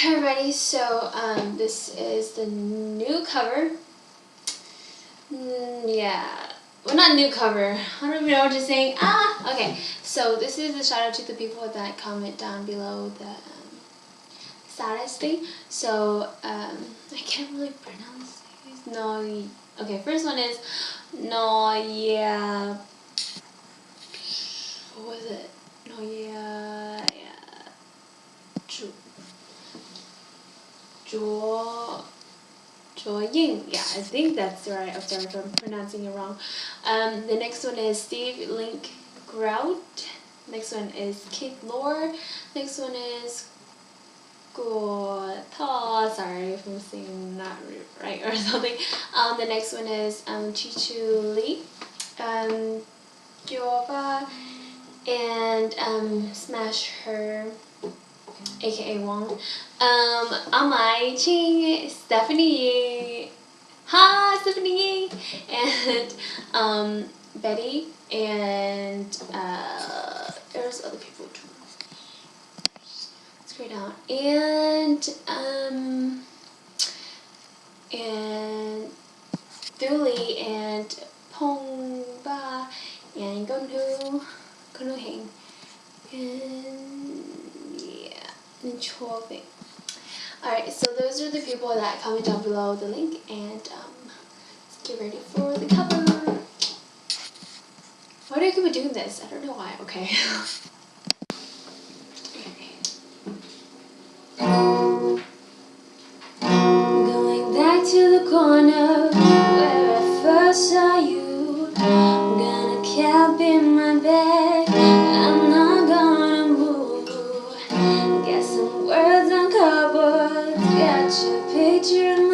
Alrighty, so this is the new cover. Yeah, well, not new cover. I don't even know what to say. Okay. So this is a shout out to the people that comment down below the status thing. So I can't really pronounce these. No. Okay. First one is no. Yeah. What was it? No. Yeah. Ying. Yeah, I think that's right. I'm sorry if I'm pronouncing it wrong. The next one is Steve Link Grout. Next one is Kate Lore. Next one is Go Ta. Sorry if I'm saying not right or something. The next one is Chichu Lee. Jova and Smash Her, aka Wong. Amai Ching, Stephanie, hi Stephanie, and Betty, and there's other people too. Let's grade out. And Thuli and Pongba and Gonu Heng. And yeah, and Chobing. Alright, so those are the people that comment down below the link, and let's get ready for the cover. Why do I keep doing this? I don't know why. Okay. Going back to the corner where I first saw you. I'm gonna camp in my bed. I'm not gonna move. Get some words on cardboard. Got your picture in my